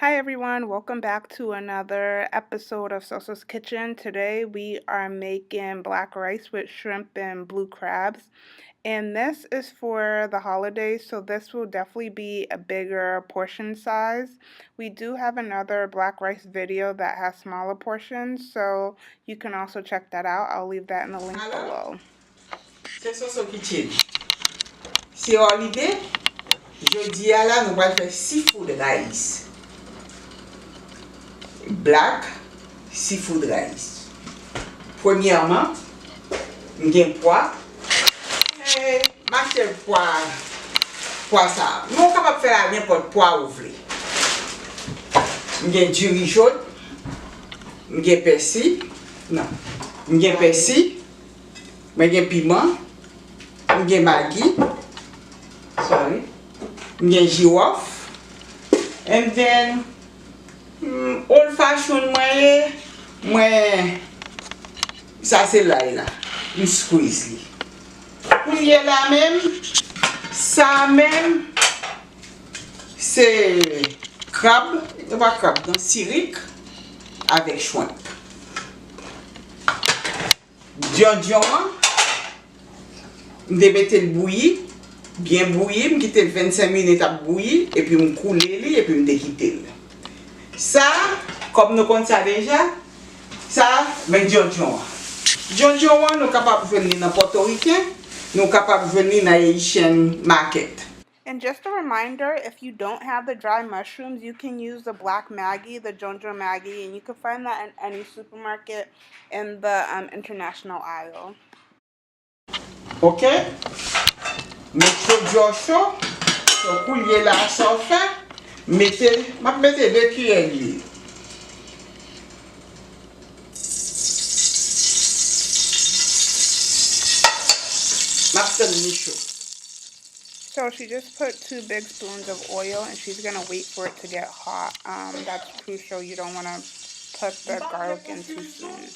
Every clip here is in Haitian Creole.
Hi everyone, welcome back to another episode of Soso's Kitchen. Today we are making black rice with shrimp and blue crabs. And this is for the holidays, so this will definitely be a bigger portion size. We do have another black rice video that has smaller portions, so you can also check that out. I'll leave that in the link below. C'est Soso Kitchen. C'est holiday. Jeudi là, nous allons faire seafood rice. Black seafood rice. Premièrement, j'ai pois. Marcher pois ça. Nous sommes capables de faire n'importe pois ou voulez. J'ai Diri Djon Djon. J'ai persil. Non. J'ai persil. J'ai piment. J'ai Maggi. Sorry. J'ai girofle. And then old fashioned moi ça c'est là. Une squeeze. Pour y aller là même, ça même, c'est crabe, pas crabe, dans siric avec shrimp. Djon Djon, je mets le bouilli, bien bouilli, je quitte 25 minutes à bouillir, et puis je coule et puis je déquitte. Ça, comme nous connaissons ça déjà, ça, mais Djon Djon. Djon Djon, nous sommes capables de venir dans Porto Ricain. Nous capables de venir dans Haitian market. And just a reminder, if you don't have the dry mushrooms, you can use the black Maggi, the Djon Djon Maggi, and you can find that in any supermarket in the international aisle. Okay? Mettez chaud, so coulier là ça fait, mettez 2 cuillères d'huile. So she just put 2 big spoons of oil and she's going to wait for it to get hot. That's crucial. You don't want to put the garlic in too soon.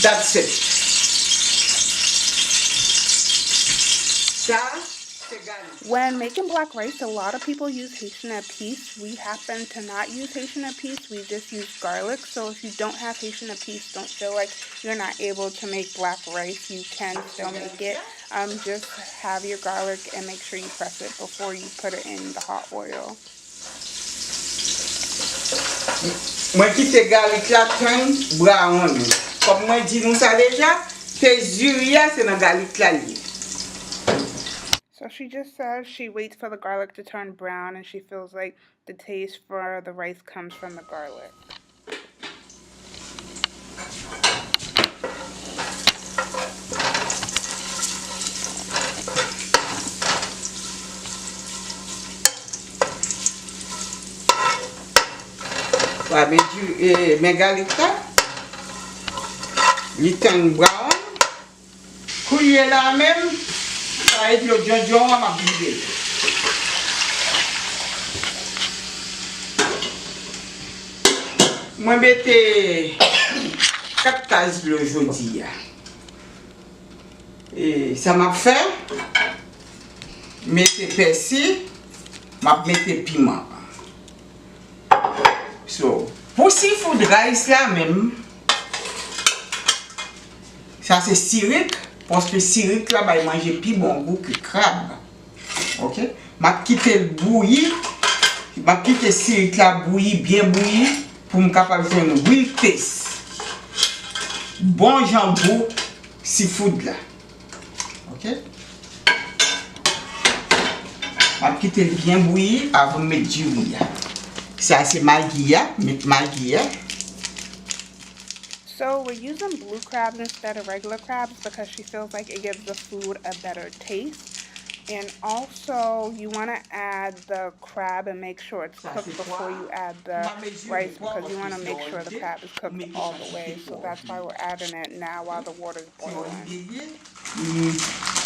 That's it. When making black rice, a lot of people use Haitian épices. We happen to not use Haitian épices. We just use garlic. So if you don't have Haitian épices, don't feel like you're not able to make black rice. You can still make it. Just have your garlic and make sure you press it before you put it in the hot oil. Moi quitte garlic là turn brown. Comme moi dit nous ça déjà, c'est zuria c'est dans garlic là. So she just says she waits for the garlic to turn brown and she feels like the taste for the rice comes from the garlic. Mais garlic là, il turn brown. Couiller là même. Avec le Djon Djon, on va brûler. Moi, mettez 4 tasses de aujourd'hui. Et ça m'a fait. Mettez persil, mettez piment. So, pour seafood rice là même, ça c'est siric. Parce que siric là, il mange plus bon goût que crabe. Ok? Je quitte le bouilli. Je quitte le siric là bouilli, bien bouilli, pour me capable de faire une real taste. Bon jambon seafood là. Ok? Je quitte le bien bouilli avant de mettre du riz. Ça c'est Maggi, mettre Maggi. So we're using blue crabs instead of regular crabs because she feels like it gives the food a better taste. And also you want to add the crab and make sure it's cooked before you add the rice because you want to make sure the crab is cooked all the way. So that's why we're adding it now while the water is boiling.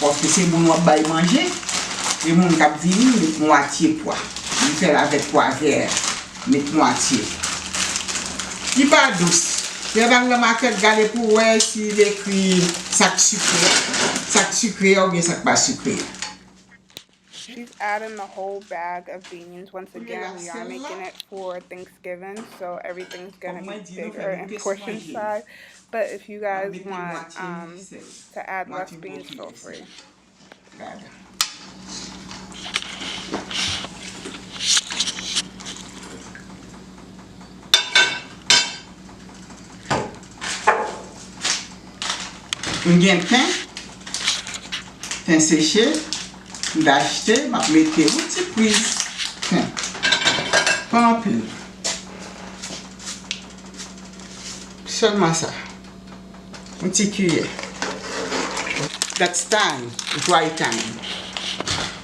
Parce que c'est bon à manger. Et mon cap vini met moitié pois. Il fait avec pois vert, mettre moitié. Il pas douce. Dans le market, regardez pour voir s'il écrit sac sucré ou bien sac pas sucré. she's adding the whole bag of beans. Once Kouye again, la we are sel la. making it for Thanksgiving, so everything's Kom gonna be mwen di nou bigger fè nou in tes portion manje. size. But if you Mwen guys mette want mwatiye sel. to add less Mwatiye beans, feel boukiye sel. free. Gade. Mwen gen ten seche, mwen achete, mwen mette wouti prise. Pan anpil. Seulement ça. Un petit cuillère. That's time, dry time.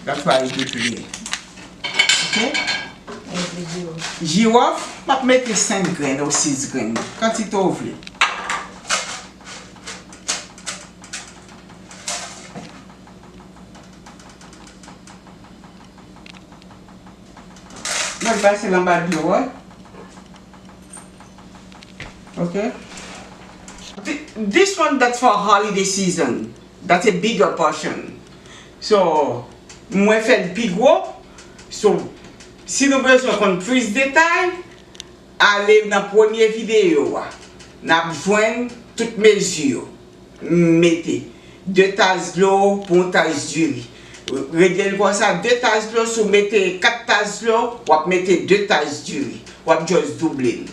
That's why I do today. Okay? Girofle, je vais mettre 5 graines ou 6 graines. Quantité vous voulez. Je vais passer dans le bureau. Okay? This one, that's for holiday season. That's a bigger portion. So, moi fait le plus gros. So, si nous besoin qu'on plus de détails, allez dans la première vidéo. Nous avons toutes mesures. Mettez 2 tasses d'eau pour une tasse de riz. Réglez comme ça, 2 tasses d'eau, si vous mettez 4 tasses d'eau, vous mettez 2 tasses de riz. Vous juste doubler.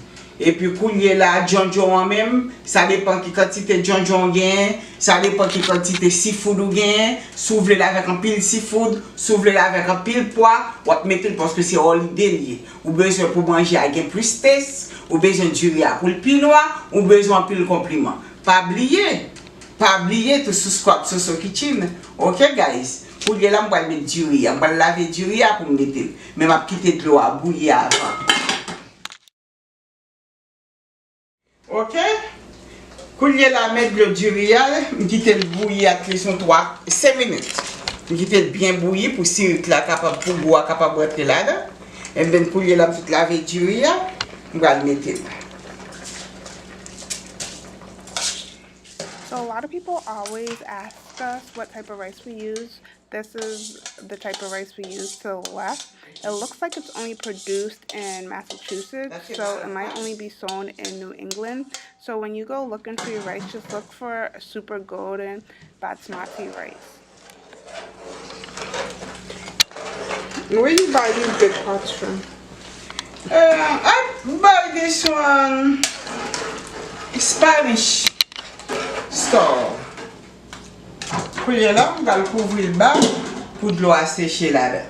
Et puis, couler là, Djon Djon en même, ça dépend de quantité Djon Djon gain, ça dépend de quantité seafood ou gain, s'ouvre là avec un pile seafood, s'ouvre là avec un pile pois, ou mettre parce que c'est holiday lié. Ou besoin pour manger avec plus taste, ou besoin du riz pour le pinois, ou besoin pile compliment. Pas oublier tout ce squat Soso kitchen. OK guys, couler là, on va mettre du riz, on va laver du riz pour mettre, mais on va quitter de l'eau à bouillir avant. Ok? Coulier la mettre le durial, je quitte le bouillir à cuisson 5 minutes. Je quitte le bien bouillir pour si la capable pour boire capable de là. Et bien coulier la toute laver durial, on va le mettre là. So a lot of people always ask us what type of rice we use. This is the type of rice we use to the left. It looks like it's only produced in Massachusetts, so it might only be sown in New England. So when you go looking for your rice, just look for a super golden basmati rice. Where do you buy these big pots from? I buy this one Spanish store. Coulier là, on va le couvrir le bas pour de l'eau à sécher là-dedans.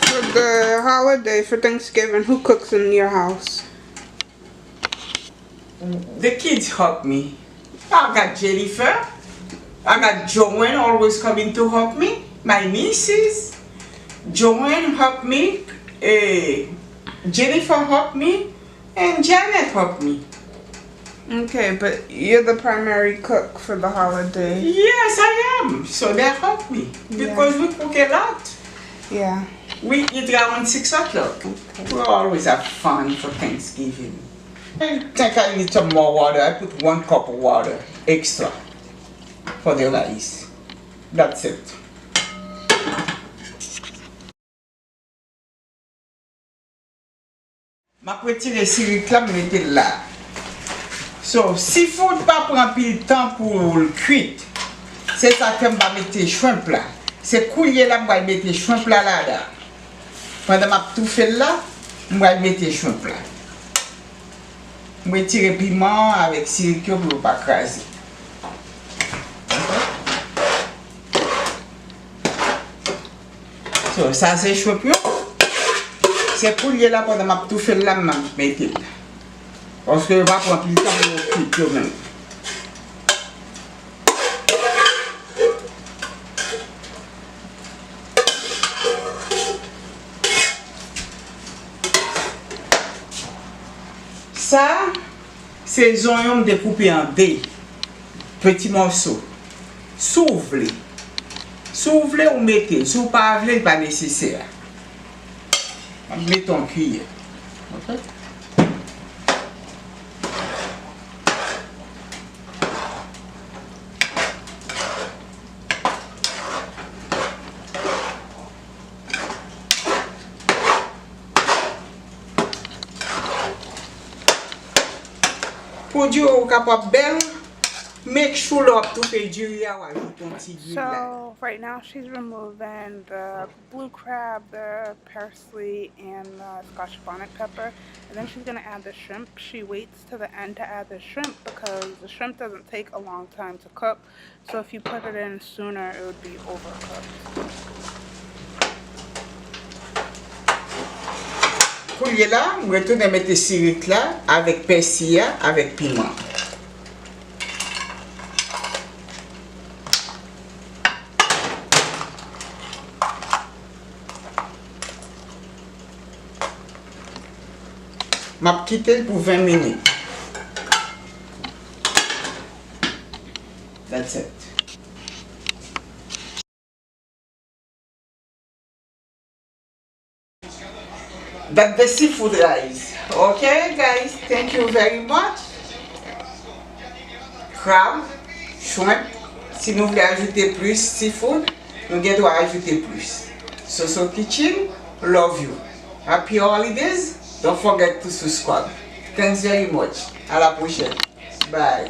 For the holiday, for Thanksgiving, who cooks in your house? The kids help me. I got Jennifer. I got Joanne always coming to help me. My nieces. Joanne helped me. Jennifer helped me. And Janet helped me. Okay, but you're the primary cook for the holiday. Yes, I am. So they help me. Because we cook a lot. Yeah. We eat around 6 o'clock. Okay. We always have fun for Thanksgiving. I think I need some more water. I put 1 cup of water extra for the rice. That's it. Je vais retirer le syrup là, je vais mettre là. So, seafood pas prendre plus de temps pour le cuire. C'est ça que je vais mettre shrimp là. C'est coulier là, je vais mettre shrimp là là. Pendant que je tout fait là, je vais mettre shrimp là. Je vais tirer piment avec syrup pour ne pas craser. So, ça c'est shrimp. C'est coulier là pendant que je tout fait là, je vais mettre là. Parce que je vais prendre plus de temps pour le cuire même. Ça, c'est les oignons découpés en dés, petits morceaux. S'ouvre. S'ouvre ou mettez. Si vous ne pas pas nécessaire. Mettons cuillère. Okay? Pour du capable belle, make sure up to faire du riz à So right now she's removing the blue crab, the parsley, and the Scotch bonnet pepper, and then she's gonna add the shrimp. She waits to the end to add the shrimp because the shrimp doesn't take a long time to cook. So if you put it in sooner, it would be overcooked. Pour là, je retourne mettre sirik là avec persil avec piment. M'a quitté pour 20 minutes. That's it. That's the seafood rice. Okay, guys, thank you very much. Crab, shrimp. Si vous voulez ajouter plus seafood, nous devons ajouter plus. Soso Kitchen, love you. Happy holidays. Don't forget to subscribe. Thanks very much. À la prochaine. Bye.